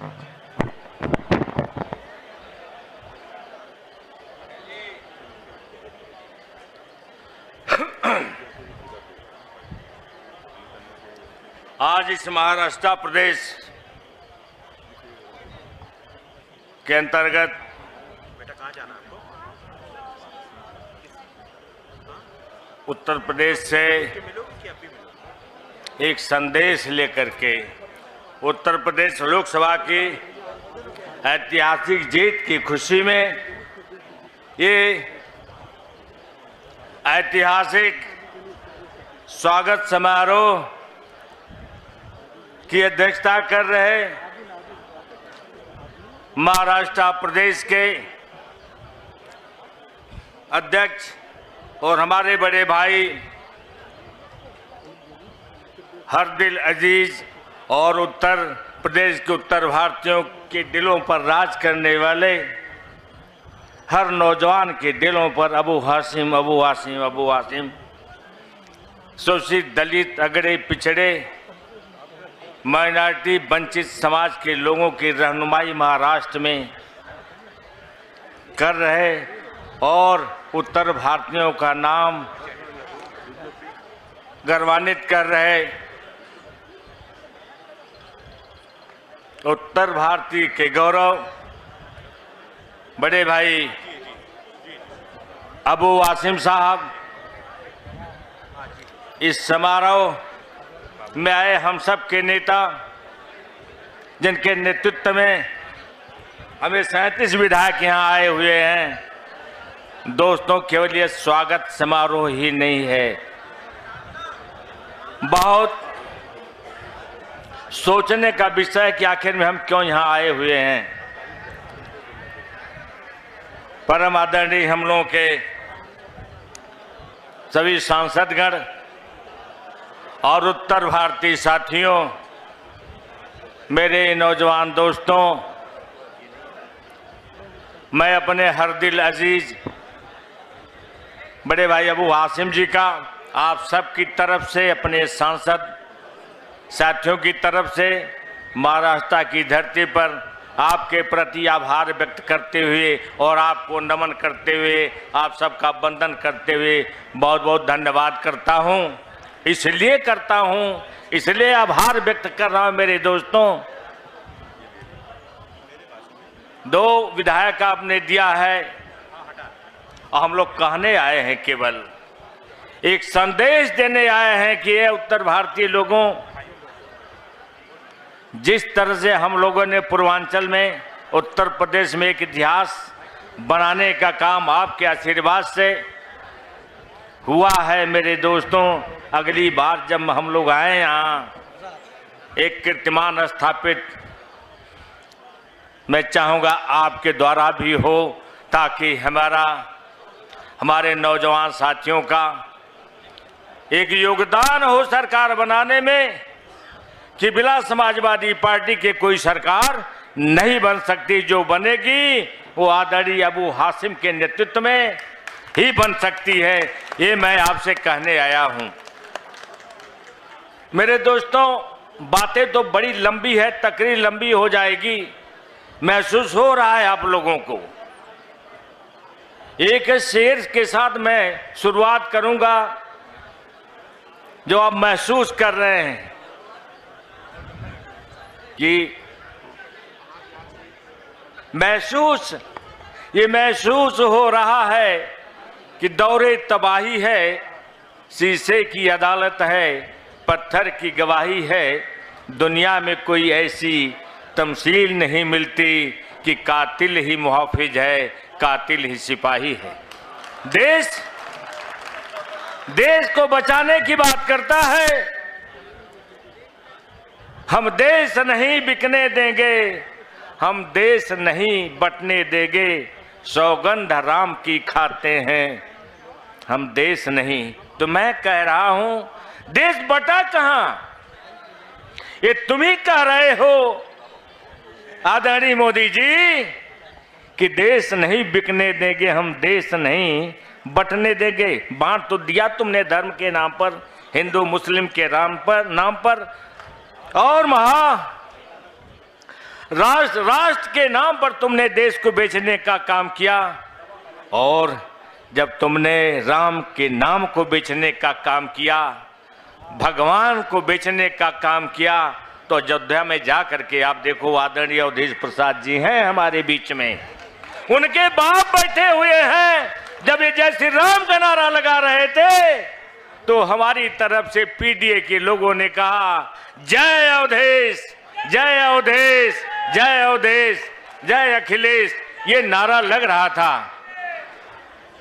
आज इस महाराष्ट्र प्रदेश के अंतर्गत उत्तर प्रदेश से एक संदेश लेकर के उत्तर प्रदेश लोकसभा की ऐतिहासिक जीत की खुशी में ये ऐतिहासिक स्वागत समारोह की अध्यक्षता कर रहे महाराष्ट्र प्रदेश के अध्यक्ष और हमारे बड़े भाई हरदिल अजीज और उत्तर प्रदेश के उत्तर भारतीयों के दिलों पर राज करने वाले हर नौजवान के दिलों पर अबू हाशिम अबू हाशिम अबू हाशिम शोषित दलित अगड़े पिछड़े माइनॉरिटी वंचित समाज के लोगों की रहनुमाई महाराष्ट्र में कर रहे और उत्तर भारतीयों का नाम गौरवान्वित कर रहे उत्तर भारतीय के गौरव बड़े भाई अबू हाशिम साहब इस समारोह में आए हम सब के नेता जिनके नेतृत्व में हमें 37 विधायक यहाँ आए हुए हैं। दोस्तों, केवल ये स्वागत समारोह ही नहीं है, बहुत सोचने का विषय कि आखिर में हम क्यों यहाँ आए हुए हैं। परम आदरणीय हम लोगों के सभी सांसदगण और उत्तर भारतीय साथियों, मेरे नौजवान दोस्तों, मैं अपने हरदिल अजीज बड़े भाई अबू हाशिम जी का आप सब की तरफ से, अपने सांसद साथियों की तरफ से महाराष्ट्र की धरती पर आपके प्रति आभार व्यक्त करते हुए और आपको नमन करते हुए, आप सबका वंदन करते हुए बहुत बहुत धन्यवाद करता हूं। इसलिए करता हूं, इसलिए आभार व्यक्त कर रहा हूं मेरे दोस्तों। 2 विधायक आपने दिया है और हम लोग कहने आए हैं, केवल एक संदेश देने आए हैं कि ये उत्तर भारतीय लोगों, जिस तरह से हम लोगों ने पूर्वांचल में उत्तर प्रदेश में एक इतिहास बनाने का काम आपके आशीर्वाद से हुआ है मेरे दोस्तों, अगली बार जब हम लोग आए यहाँ एक कीर्तिमान स्थापित मैं चाहूँगा आपके द्वारा भी हो, ताकि हमारे नौजवान साथियों का एक योगदान हो सरकार बनाने में कि बिना समाजवादी पार्टी के कोई सरकार नहीं बन सकती। जो बनेगी वो आदरणीय अबू हाशिम के नेतृत्व में ही बन सकती है। ये मैं आपसे कहने आया हूं। मेरे दोस्तों, बातें तो बड़ी लंबी है, तकरीर लंबी हो जाएगी, महसूस हो रहा है आप लोगों को। एक शेर के साथ मैं शुरुआत करूंगा जो आप महसूस कर रहे हैं कि ये महसूस हो रहा है कि दौरे तबाही है, शीशे की अदालत है, पत्थर की गवाही है, दुनिया में कोई ऐसी तमसील नहीं मिलती कि कातिल ही मुहाफिज है, कातिल ही सिपाही है। देश को बचाने की बात करता है। हम देश नहीं बिकने देंगे, हम देश नहीं बटने देंगे, सौगंध राम की खाते हैं, हम देश नहीं। तो मैं कह रहा हूं, देश बटा कहां? ये तुम ही कह रहे हो आदरणीय मोदी जी कि देश नहीं बिकने देंगे, हम देश नहीं बटने देंगे। बांट तो दिया तुमने धर्म के नाम पर, हिंदू मुस्लिम के नाम पर, और राष्ट्र के नाम पर तुमने देश को बेचने का काम किया, और जब तुमने राम के नाम को बेचने का काम किया, भगवान को बेचने का काम किया, तो अयोध्या में जा करके आप देखो, आदरणीय अवधेश प्रसाद जी हैं हमारे बीच में, उनके बाप बैठे हुए हैं। जब ये जय श्री राम का नारा लगा रहे थे तो हमारी तरफ से पीडीए के लोगों ने कहा, जय अवधेश, जय अवधेश, जय अवधेश, जय अखिलेश, ये नारा लग रहा था।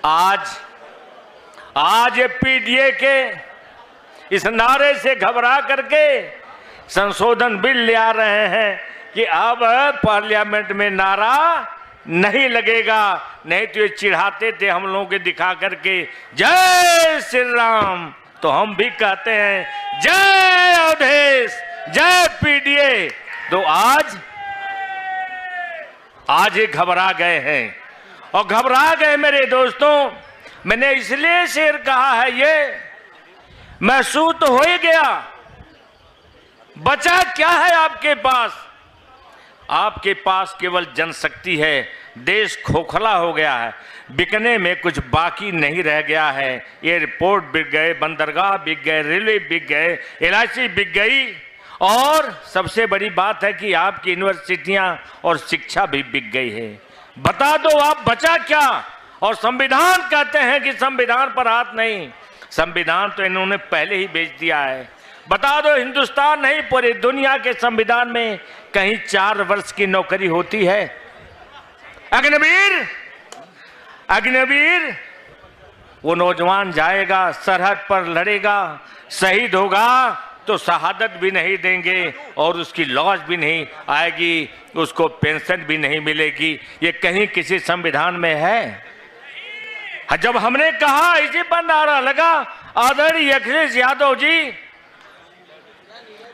आज ये पीडीए के इस नारे से घबरा करके संशोधन बिल ले आ रहे हैं कि अब पार्लियामेंट में नारा नहीं लगेगा, नहीं तो ये चिढ़ाते थे हम लोगों के दिखा करके जय श्री राम, तो हम भी कहते हैं जय अवधेश, जय पीडीए। तो आज ये घबरा गए हैं, और घबरा गए मेरे दोस्तों। मैंने इसलिए शेर कहा है, ये महसूस तो हो ही गया। बचा क्या है आपके पास? आपके पास केवल जनशक्ति है। देश खोखला हो गया है, बिकने में कुछ बाकी नहीं रह गया है। एयरपोर्ट बिक गए, बंदरगाह बिक गए, रेलवे बिक गए, एलआईसी बिक गई, और सबसे बड़ी बात है कि आपकी यूनिवर्सिटियां और शिक्षा भी बिक गई है। बता दो आप बचा क्या? और संविधान कहते हैं कि संविधान पर हाथ नहीं, संविधान तो इन्होंने पहले ही बेच दिया है। बता दो, हिंदुस्तान नहीं पूरी दुनिया के संविधान में कहीं 4 वर्ष की नौकरी होती है? अग्निवीर वो नौजवान जाएगा, सरहद पर लड़ेगा, शहीद होगा तो शहादत भी नहीं देंगे और उसकी लॉज भी नहीं आएगी, उसको पेंशन भी नहीं मिलेगी। ये कहीं किसी संविधान में है? जब हमने कहा, इसी पर नारा लगा आदरणीय अखिलेश यादव जी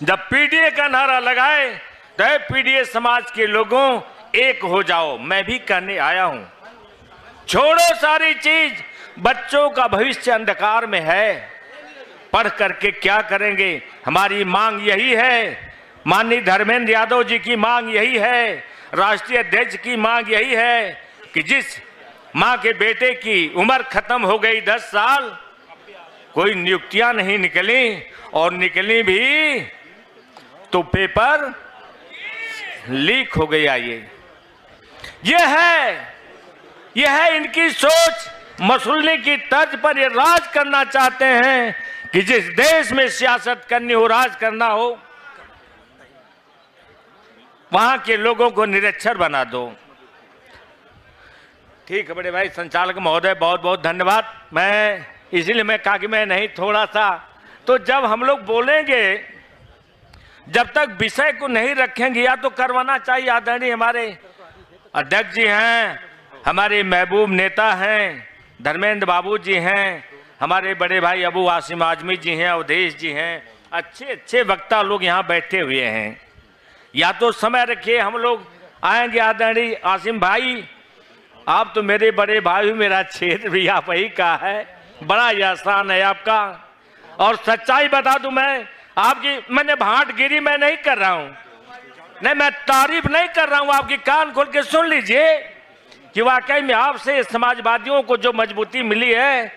जब पीडीए का नारा लगाए, तो पीडीए समाज के लोगों एक हो जाओ। मैं भी कहने आया हूं, छोड़ो सारी चीज, बच्चों का भविष्य अंधकार में है, पढ़ करके क्या करेंगे? हमारी मांग यही है, माननीय धर्मेंद्र यादव जी की मांग यही है, राष्ट्रीय अध्यक्ष की मांग यही है कि जिस माँ के बेटे की उम्र खत्म हो गई 10 साल, कोई नियुक्तियां नहीं निकली, और निकली भी तो पेपर लीक हो गया। ये है इनकी सोच। मसूलनी की तर्ज पर ये राज करना चाहते हैं कि जिस देश में सियासत करनी हो, राज करना हो, वहां के लोगों को निरक्षर बना दो। ठीक है बड़े भाई संचालक महोदय, बहुत बहुत धन्यवाद। मैं इसीलिए मैं कहा कि मैं नहीं, थोड़ा सा तो जब हम लोग बोलेंगे, जब तक विषय को नहीं रखेंगे, या तो करवाना चाहिए। आदरणीय हमारे अध्यक्ष जी हैं, हमारे महबूब नेता हैं, धर्मेंद्र बाबू जी हैं, हमारे बड़े भाई अबू आसिम आजमी जी हैं, अवधेश जी हैं, अच्छे अच्छे वक्ता लोग यहाँ बैठे हुए हैं। या तो समय रखिए, हम लोग आएंगे। आदरणीय आसिम भाई, आप तो मेरे बड़े भाई, मेरा क्षेत्र भी आप ही का है, बड़ा ही आसान है आपका। और सच्चाई बता दूं, मैं आपकी, मैंने भाटगिरी मैं नहीं कर रहा हूं, नहीं मैं तारीफ नहीं कर रहा हूं, आपकी कान खोल के सुन लीजिए कि वाकई में आपसे समाजवादियों को जो मजबूती मिली है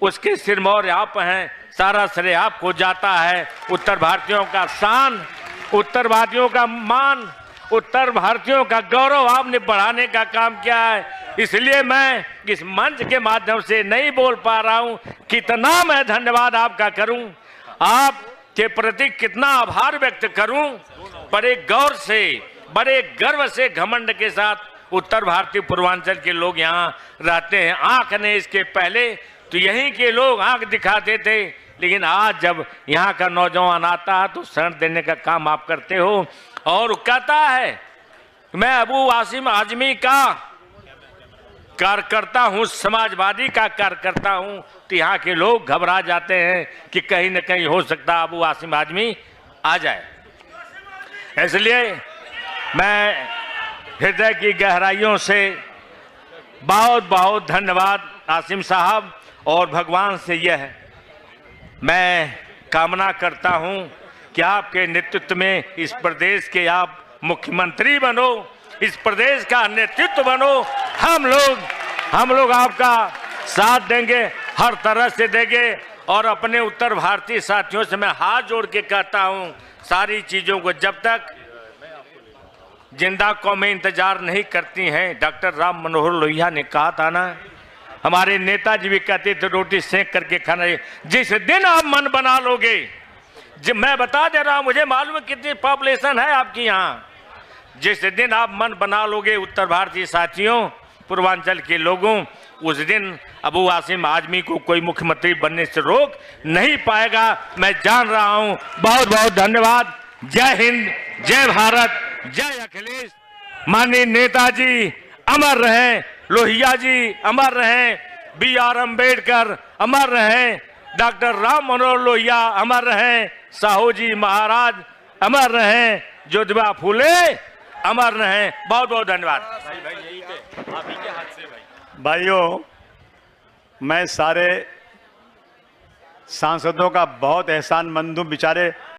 उसके सिरमौर आप हैं। सारा श्रेय आपको जाता है। उत्तर भारतीयों का शान, उत्तर भारतीयों का मान, उत्तर भारतीयों का गौरव आपने बढ़ाने का काम किया है। इसलिए मैं इस मंच के माध्यम से नहीं बोल पा रहा हूं, कितना मैं धन्यवाद आपका करूं, आपके प्रति कितना आभार व्यक्त करूं। बड़े गौर से, बड़े गर्व से, घमंड के साथ उत्तर भारतीय पूर्वांचल के लोग यहाँ रहते हैं। आंख ने इसके पहले तो यहीं के लोग आंख दिखाते थे, लेकिन आज जब यहाँ का नौजवान आता है तो शरण देने का काम आप करते हो। और कहता है मैं अबू आसिम आजमी का कार्यकर्ता हूँ, समाजवादी का कार्यकर्ता हूँ, तो यहाँ के लोग घबरा जाते हैं कि कहीं न कहीं हो सकता अबू आसिम आजमी आ जाए। इसलिए मैं हृदय की गहराइयों से बहुत बहुत धन्यवाद आसिम साहब, और भगवान से यह मैं कामना करता हूं कि आपके नेतृत्व में इस प्रदेश के आप मुख्यमंत्री बनो, इस प्रदेश का नेतृत्व बनो। हम लोग आपका साथ देंगे, हर तरह से देंगे। और अपने उत्तर भारतीय साथियों से मैं हाथ जोड़ के कहता हूं, सारी चीजों को जब तक जिंदा कौमें इंतजार नहीं करती हैं, डॉक्टर राम मनोहर लोहिया ने कहा था ना, हमारे नेताजी भी कहते थे रोटी सेंक करके खाना। जिस दिन आप मन बना लोगे, मैं बता दे रहा हूं, मुझे मालूम है कितनी पॉपुलेशन है आपकी यहाँ, जिस दिन आप मन बना लोगे उत्तर भारतीय साथियों, पूर्वांचल के लोगों, उस दिन अबू आसिम आजमी को कोई मुख्यमंत्री बनने से रोक नहीं पाएगा। मैं जान रहा हूं। बहुत बहुत धन्यवाद। जय हिंद, जय भारत, जय अखिलेश। माननीय नेताजी अमर रहें, लोहिया जी अमर रहें, BR अम्बेडकर अमर रहें, डॉक्टर राम मनोहर लोहिया अमर रहें, साहू जी महाराज अमर रहें, ज्योतिबा फूले अमर रहें। बहुत बहुत धन्यवाद। भाइयों, मैं सारे सांसदों का बहुत एहसानमंद हूं। बेचारे